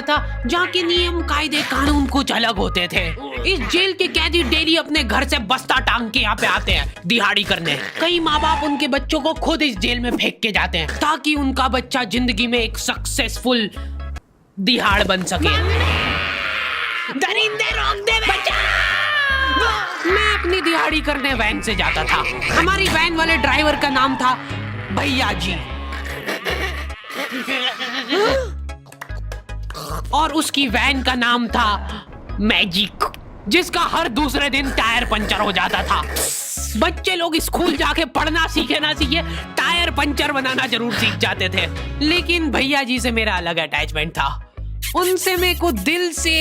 बना था जहाँ के नियम कायदे कानून कुछ अलग होते थे। इस जेल के कैदी डेली अपने घर से बस्ता टांग के यहाँ पे आते हैं दिहाड़ी करने। कई माँ बाप उनके बच्चों को खुद इस जेल में फेंक के जाते हैं ताकि उनका बच्चा जिंदगी में एक सक्सेसफुल दिहाड़ बन सके। दरिंदे रोक दे बच्चा। मैं अपनी दिहाड़ी करने वैन से जाता था। हमारी वैन वाले ड्राइवर का नाम था भैया जी और उसकी वैन का नाम था मैजिक, जिसका हर दूसरे दिन टायर पंचर हो जाता था। बच्चे लोग स्कूल जाके पढ़ना सीखे ना सीखे टायर पंचर बनाना जरूर सीख जाते थे। लेकिन भैया जी से मेरा अलग अटैचमेंट था। उनसे मेरे को दिल से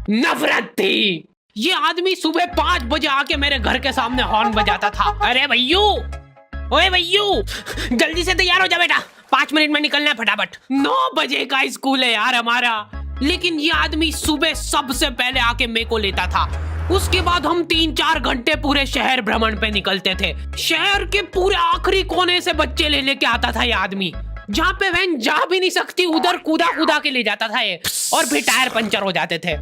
नफरत थी। ये आदमी सुबह 5 बजे आके मेरे घर के सामने हॉर्न बजाता था। अरे भैयू, ओए भैयू, जल्दी से तैयार हो जा बेटा, 5 मिनट में निकलना है फटाफट। 9 बजे का स्कूल है यार हमारा। लेकिन ये आदमी सुबह सबसे पहले आके मेरे को लेता था। उसके बाद हम 3-4 घंटे पूरे शहर भ्रमण पे निकलते थे। शहर के पूरे आखिरी कोने से बच्चे ले लेके आता था ये आदमी। जहाँ पे वैन जा भी नहीं सकती उधर कूदा कूदा के ले जाता था ये, और फिर टायर पंचर हो जाते थे।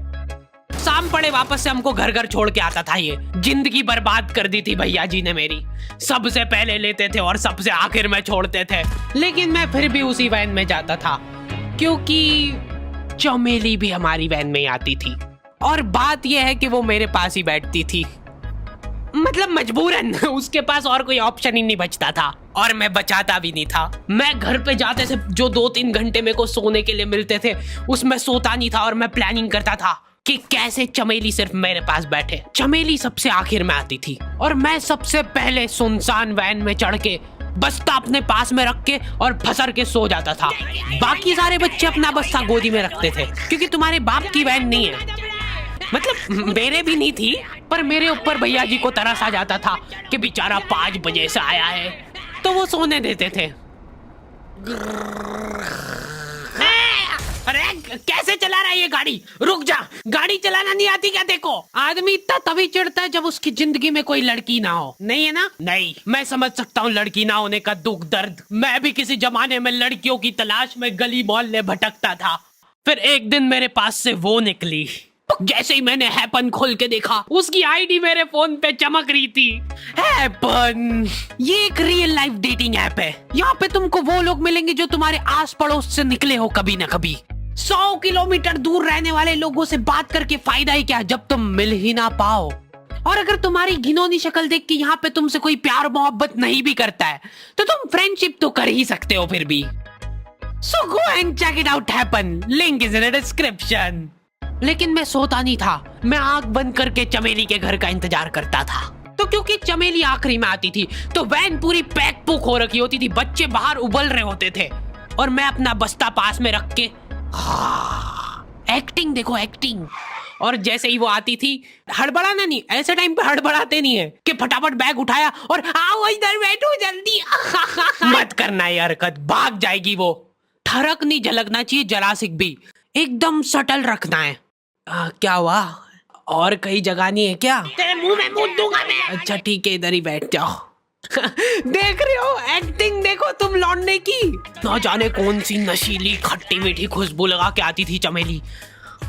शाम पड़े वापस से हमको घर घर छोड़ के आता था ये। जिंदगी बर्बाद कर दी थी भैया जी ने मेरी। सबसे पहले लेते थे और सबसे आखिर में छोड़ते थे। लेकिन मैं फिर भी उसी वैन में जाता था क्योंकि चमेली भी हमारी वैन में आती थी। और बात यह है कि वो मेरे पास ही बैठती थी, मतलब मजबूरन। उसके पास और कोई ऑप्शन ही नहीं बचता था और मैं बचाता भी नहीं था। मैं घर पे जाते से जो 2-3 घंटे मेरे को सोने के लिए मिलते थे उसमें सोता नहीं था और मैं प्लानिंग करता था कि कैसे चमेली सिर्फ मेरे पास बैठे। चमेली सबसे आखिर में आती थी और मैं सबसे पहले सुनसान वैन में चढ़ के बस्ता अपने पास में रख के और फसर के सो जाता था। बाकी सारे बच्चे अपना बस्ता गोदी में रखते थे क्योंकि तुम्हारे बाप की वैन नहीं है, मतलब मेरे भी नहीं थी। पर मेरे ऊपर भैया जी को तरस आ जाता था कि बेचारा 5 बजे से आया है, तो वो सोने देते थे। अरे कैसे चला रहा है ये गाड़ी? रुक जा, गाड़ी चलाना नहीं आती क्या? देखो, आदमी इतना तभी चिढ़ता है जब उसकी जिंदगी में कोई लड़की ना हो। नहीं है ना? नहीं, मैं समझ सकता हूँ लड़की ना होने का दुख दर्द। मैं भी किसी जमाने में लड़कियों की तलाश में गली मोहल्ले भटकता था। फिर एक दिन मेरे पास से वो निकली। जैसे ही मैंने हैपन खोल के देखा उसकी आईडी मेरे फोन पे चमक रही थी। हैपन ये एक रियल लाइफ डेटिंग ऐप है। यहाँ पे तुमको वो लोग मिलेंगे जो तुम्हारे आस पड़ोस से निकले हो कभी ना कभी। 100 किलोमीटर दूर रहने वाले लोगों से बात करके फायदा ही क्या जब तुम मिल ही ना पाओ। और अगर तुम्हारी घिनौनी शक्ल देख के यहाँ पे तुमसे कोई प्यार मोहब्बत नहीं भी करता है तो तुम फ्रेंडशिप तो कर ही सकते हो फिर भी। So go and check it out happen. Link is in the description. लेकिन मैं सोता नहीं था। मैं आंख बंद करके चमेली के घर का इंतजार करता था। तो क्योंकि चमेली आखिरी में आती थी तो वैन पूरी पैक पुक हो रखी होती थी। बच्चे बाहर उबल रहे होते थे और मैं अपना बस्ता पास में रख के एक्टिंग देखो एक्टिंग। और जैसे ही वो आती थी, हड़बड़ाना नहीं, ऐसे टाइम पे हड़बड़ाते नहीं है कि फटाफट बैग उठाया और आओ इधर बैठो जल्दी। मत करना ये हरकत, भाग जाएगी वो। ठरक नहीं झलकना चाहिए जरा सिक भी, एकदम सटल रखना है। क्या हुआ? और कहीं जगह नहीं है क्या? तेरे मुंह में मूत दूंगा मैं। अच्छा ठीक है, इधर ही बैठ जाओ। देख रहे हो एक्टिंग देखो तुम लौंडे की। ना जाने कौन सी नशीली खट्टी मीठी खुशबू लगा के आती थी चमेली।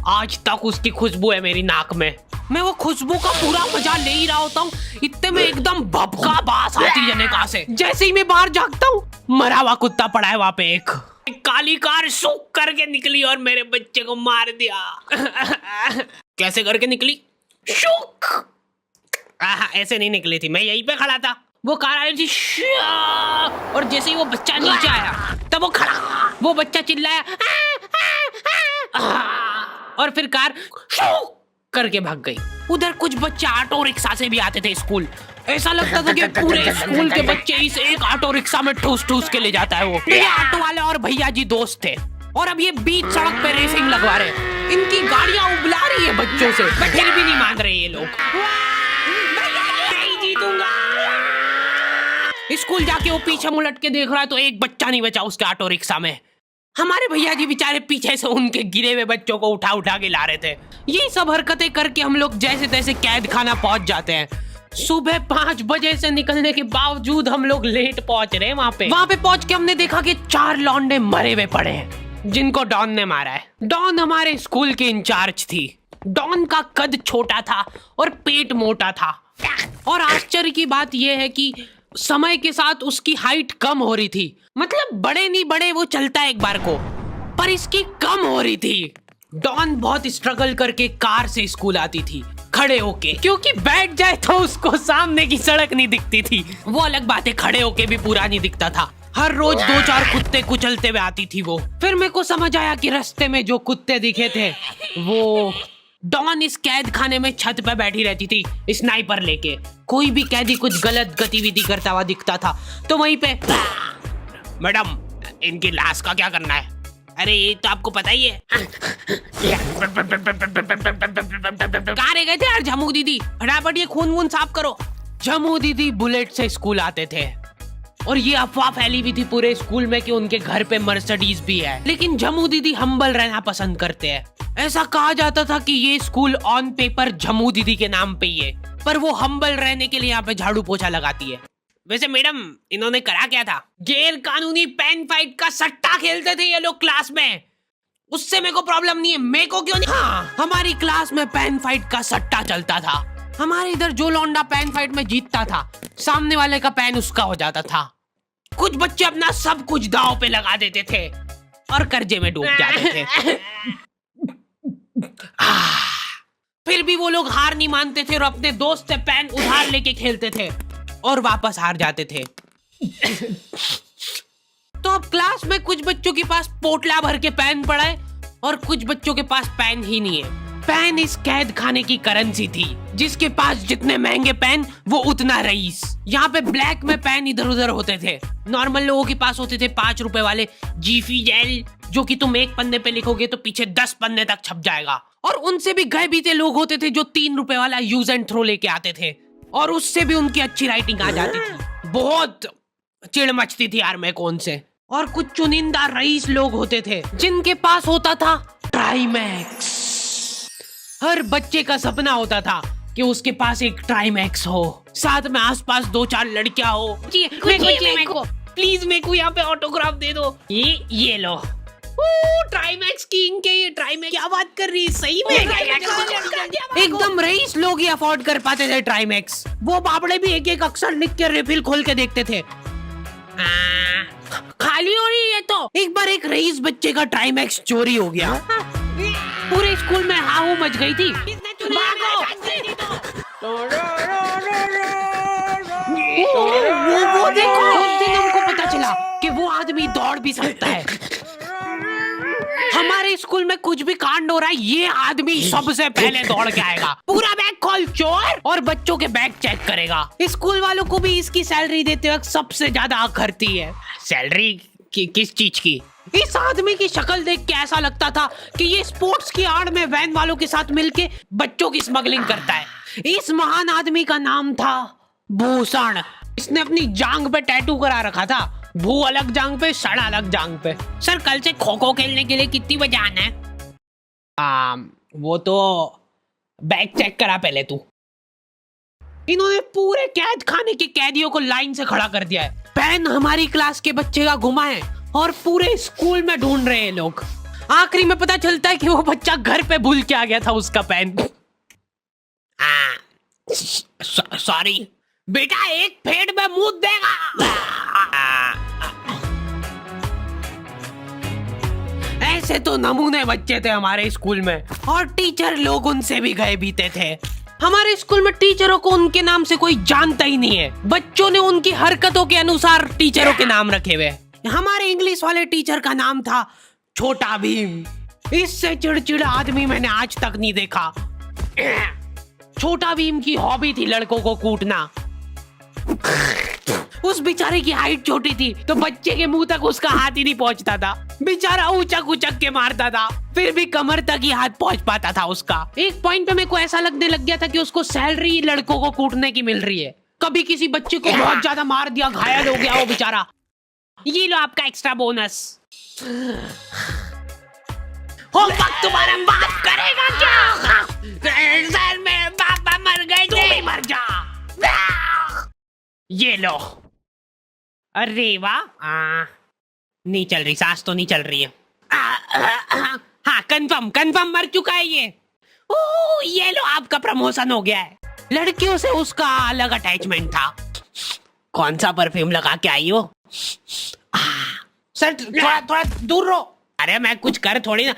आज तक उसकी खुशबू है मेरी नाक में। मैं वो खुशबू का पूरा मजा ले ही रहा होता हूँ, इतने में एकदम भभका बास आती है निकाह से। जैसे ही मैं बाहर झांकता हूँ, मरा हुआ कुत्ता पड़ा है वहाँ पे। एक काली कार सूख करके निकली और मेरे बच्चे को मार दिया। कैसे करके निकली? शूक। ऐसे नहीं निकली थी, मैं यहीं पे खड़ा था, वो कार आई थी और जैसे ही वो बच्चा नीचे आया तब वो खड़ा, वो बच्चा चिल्लाया और फिर कार शूक करके भाग गई। उधर कुछ बच्चे ऑटो रिक्शा से भी आते थे स्कूल। ऐसा लगता था कि पूरे स्कूल के बच्चे इस एक ऑटो रिक्शा में ठूस ठूस के ले जाता है वो। ये ऑटो वाले और भैया जी दोस्त थे और अब ये बीच सड़क पे रेसिंग लगवा रहे हैं। इनकी गाड़ियां उबला रही है बच्चों से, फिर भी नहीं मान रहे ये लोग। नहीं जीतूंगा। स्कूल जाके वो पीछे मुलट के देख रहा है तो एक बच्चा नहीं बचा उसके ऑटो रिक्शा में। हमारे भैया जी बेचारे पीछे से उनके गिरे हुए बच्चों को उठा उठा के ला रहे थे। ये सब हरकतें करके हम लोग जैसे तैसे कैद खाना पहुंच जाते हैं। सुबह 5 बजे से निकलने के बावजूद हम लोग लेट पहुंच रहे हैं। वहाँ पे पहुंच के हमने देखा कि 4 लौंडे मरे हुए पड़े हैं। जिनको डॉन ने मारा है। डॉन हमारे स्कूल की इंचार्ज थी। डॉन का कद छोटा था और पेट मोटा था, और आश्चर्य की बात यह है कि समय के साथ उसकी हाइट कम हो रही थी। मतलब बड़े नहीं बड़े वो चलता एक बार को, पर इसकी कम हो रही थी। डॉन बहुत स्ट्रगल करके कार से स्कूल आती थी खड़े होके, क्योंकि बैठ जाए तो उसको सामने की सड़क नहीं दिखती थी। वो अलग बात है, खड़े होके भी पूरा नहीं दिखता था। हर रोज 2-4 कुत्ते कुचलते हुए आती थी वो। फिर मेरे को समझ आया कि रास्ते में जो कुत्ते दिखे थे वो डॉन इस कैद खाने में छत पे बैठी रहती थी स्नाइपर लेके। कोई भी कैदी कुछ गलत गतिविधि करता हुआ दिखता था तो वहीं पे, मैडम इनकी लाश का क्या करना है? अरे ये तो आपको पता ही है। कहाँ रह गए थे यार झमू दीदी, फटाफट ये खून वून साफ करो। झमू दीदी बुलेट से स्कूल आते थे और ये अफवाह फैली हुई थी पूरे स्कूल में कि उनके घर पे मर्सिडीज भी है, लेकिन झमू दीदी हम्बल रहना पसंद करते हैं। ऐसा कहा जाता था कि ये स्कूल ऑन पेपर झमू दीदी के नाम पे ही है, पर वो हम्बल रहने के लिए यहाँ पे झाड़ू पोछा लगाती है। वैसे मैडम इन्होंने करा क्या था? गैर कानूनी पेन फाइट का सट्टा खेलते थे ये लोग क्लास में। उससे मेरे को प्रॉब्लम नहीं है, मेरे को क्यों नहीं? हाँ, हमारी क्लास में पेन फाइट का सट्टा चलता था। हमारे इधर जो लौंडा पेन फाइट में जीतता था, सामने वाले का पेन उसका हो जाता था। कुछ बच्चे अपना सब कुछ दांव पे लगा देते थे और कर्जे में डूब जाते थे। फिर भी वो लोग हार नहीं मानते थे और अपने दोस्त से पेन उधार लेके खेलते थे और वापस हार जाते थे। तो अब क्लास में कुछ बच्चों के पास पोटला भर के पेन पड़ा है और कुछ बच्चों के पास पेन ही नहीं है। पेन इस कैद खाने की करेंसी थी, जिसके पास जितने महंगे पेन वो उतना रईस। यहाँ पे ब्लैक में पेन इधर उधर होते थे। नॉर्मल लोगों के पास होते थे 5 रुपए वाले जीफी जेल, जो कि तुम एक पन्ने पे लिखोगे तो पीछे 10 पन्ने तक छप जाएगा। और उनसे भी गए बीते लोग होते थे जो 3 रुपए वाला यूज एंड थ्रो लेके आते थे और उससे भी उनकी अच्छी राइटिंग आ जाती थी। बहुत चिढ़ मचती थी यार मेरे को उनसे। और कुछ चुनिंदा रईस लोग होते थे जिनके पास होता था ट्राईमैक्स। हर बच्चे का सपना होता था कि उसके पास एक ट्राईमैक्स हो, साथ में आसपास 2-4 लड़कियां हो। मेरे को प्लीज मेरे को यहाँ पे ऑटोग्राफ दे दो। ये लो ट्राईमैक्स किंग के, ये ट्राईमैक्स क्या बात कर रही है? सही में एकदम रईस लोग ही अफोर्ड कर पाते थे ट्राईमैक्स। वो बाबड़े भी एक एक अक्षर लिख के रिफिल खोल के देखते थे। खाली हो रही है तो एक बार एक रईस बच्चे का ट्राईमैक्स चोरी हो गया। पूरे स्कूल में हाहू मच गई थी। वो देखो, उस दिन हमको पता चला कि वो आदमी दौड़ भी सकता है। हमारे स्कूल में कुछ भी कांड हो रहा है, ये आदमी सबसे पहले दौड़ के आएगा, पूरा बैग खोल चोर, और बच्चों के बैग चेक करेगा। स्कूल वालों को भी इसकी सैलरी देते वक्त सबसे ज्यादा आखरती है। सैलरी किस चीज की? इस आदमी की शक्ल देख के ऐसा लगता था कि ये स्पोर्ट्स की आड़ में वैन वालों के साथ मिलके बच्चों की स्मगलिंग करता है। इस महान आदमी का नाम था भूषण। इसने अपनी जांग पे टैटू करा रखा था, भू अलग जांग पे, सड़ अलग जांग पे। सर कल से खो खो खेलने के लिए कितनी बजे आना है? वो तो बैग चेक करा पहले तू। इन्होंने पूरे कैद खाने के कैदियों को लाइन से खड़ा कर दिया है। पेन हमारी क्लास के बच्चे का गुमा है और पूरे स्कूल में ढूंढ रहे हैं लोग। आखिरी में पता चलता है कि वो बच्चा घर पे भूल के आ गया था उसका पेन। सॉरी बेटा, एक फेट में मुंह देगा। ऐसे तो नमूने बच्चे थे हमारे स्कूल में, और टीचर लोग उनसे भी गए बीते थे। हमारे स्कूल में टीचरों को उनके नाम से कोई जानता ही नहीं है। बच्चों ने उनकी हरकतों के अनुसार टीचरों के नाम रखे हुए। हमारे इंग्लिश वाले टीचर का नाम था छोटा भीम। इससे चिड़चिड़ा आदमी मैंने आज तक नहीं देखा। छोटा भीम की हॉबी थी लड़कों को कूटना। उस बेचारे की हाइट छोटी थी तो बच्चे के मुंह तक उसका हाथ ही नहीं पहुंचता था। बेचारा उचक उचक के मारता था, फिर भी कमर तक ही हाथ पहुंच पाता था उसका। एक पॉइंट पे मेरे को ऐसा लगने लग गया था कि उसको सैलरी लड़कों को कूटने की मिल रही है। कभी किसी बच्चे को बहुत ज्यादा मार दिया, घायल हो गया वो बेचारा, ये लो आपका एक्स्ट्रा बोनस। होमवर्क तुम्हारा बाप करेगा क्या? सर मेरे पापा मर गए थे। तू भी मर जा। ये लो। अरे वाह, नहीं चल रही, सांस तो नहीं चल रही है। हाँ कंफर्म मर चुका है ये। ओह ये लो आपका प्रमोशन हो गया है। लड़कियों से उसका अलग अटैचमेंट था। कौन सा परफ्यूम लगा के आई हो? सर थोड़ा दूर रहो। अरे मैं कुछ कर थोड़ी ना।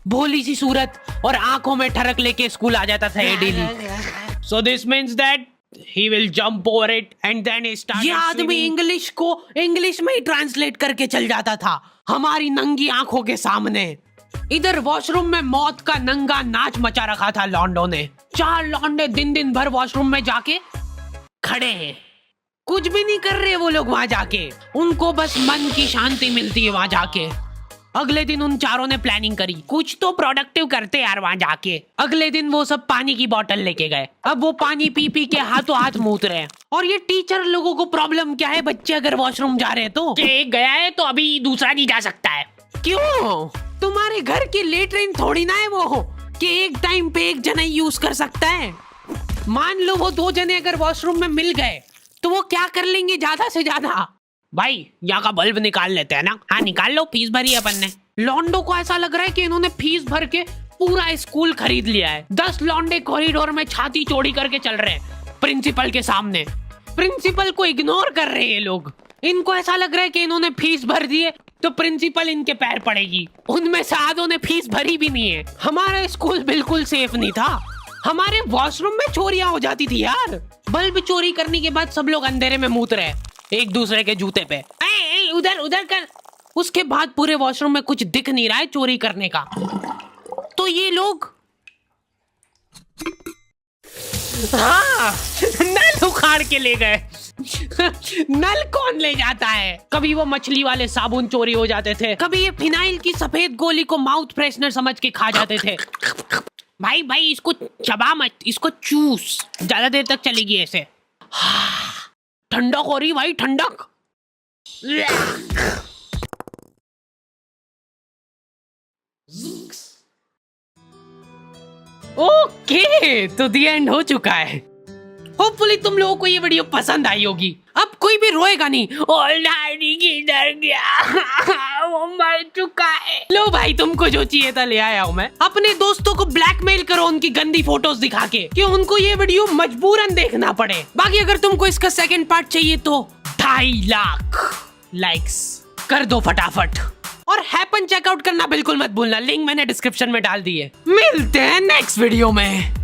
भोली सी सूरत और आंखों में ठरक लेके स्कूल आ जाता था ये daily. So this means that he will jump over it and then he started. ये आदमी इंग्लिश को इंग्लिश में ही ट्रांसलेट करके चल जाता था हमारी नंगी आंखों के सामने। इधर वॉशरूम में मौत का नंगा नाच मचा रखा था लॉन्डो ने। 4 लौंडे दिन भर वॉशरूम में जाके खड़े हैं, कुछ भी नहीं कर रहे वो लोग वहां जाके। उनको बस मन की शांति मिलती है वहां जाके। अगले दिन उन चारों ने प्लानिंग करी, कुछ तो प्रोडक्टिव करते यार वहां जाके। अगले दिन वो सब पानी की बोतल लेके गए। अब वो पानी पी पी के हाथों हाथ मूत रहे हैं। और ये टीचर लोगों को प्रॉब्लम क्या है, बच्चे अगर वॉशरूम जा रहे हैं तो एक गया है तो अभी दूसरा नहीं जा सकता है। क्यों? तुम्हारे घर की लेटरिन थोड़ी ना है वो कि एक टाइम पे एक जना यूज कर सकता है। मान लो वो 2 जने अगर वॉशरूम में मिल गए तो वो क्या कर लेंगे ज्यादा से ज्यादा? भाई यहाँ का बल्ब निकाल लेते हैं ना। हाँ निकाल लो, फीस भरी है अपन ने। लॉन्डो को ऐसा लग रहा है कि इन्होंने फीस भर के पूरा स्कूल खरीद लिया है। 10 लॉन्डे कॉरिडोर में छाती चौड़ी करके चल रहे हैं प्रिंसिपल के सामने। प्रिंसिपल को इग्नोर कर रहे हैं ये लोग। इनको ऐसा लग रहा है कि इन्होंने फीस भर दी है तो प्रिंसिपल इनके पैर पड़ेगी। उनमें से आधों ने फीस भरी भी नहीं है। हमारा स्कूल बिल्कुल सेफ नहीं था। हमारे वॉशरूम में चोरियां हो जाती थी यार। बल्ब चोरी करने के बाद सब लोग अंधेरे में मूत रहे एक दूसरे के जूते पे। उधर कर। उसके बाद पूरे वॉशरूम में कुछ दिख नहीं रहा है चोरी करने का। तो ये लोग हाँ नल उखाड़ के ले गए। नल कौन ले जाता है? कभी वो मछली वाले साबुन चोरी हो जाते थे, कभी ये फिनाइल की सफेद गोली को माउथ फ्रेशनर समझ के खा जाते थे। भाई इसको चबा मत, इसको चूस, ज्यादा देर तक चलेगी ऐसे। ठंडक हो रही भाई, ठंडक। ओके तो दी एंड हो चुका है। होपफुली तुम लोगों को ये वीडियो पसंद आई होगी। अब कोई भी रोएगा नहीं। किधर गया? वो मर चुका है। लो भाई तुमको जो चाहिए था ले आया हूँ मैं। अपने दोस्तों को ब्लैकमेल करो उनकी गंदी फोटोज दिखा के कि उनको ये वीडियो मजबूरन देखना पड़े। बाकी अगर तुमको इसका सेकंड पार्ट चाहिए तो 2.5 लाख लाइक्स कर दो फटाफट। और हैपन चेकआउट करना बिल्कुल मत भूलना, लिंक मैंने डिस्क्रिप्शन में डाल दी है। मिलते हैं नेक्स्ट वीडियो में।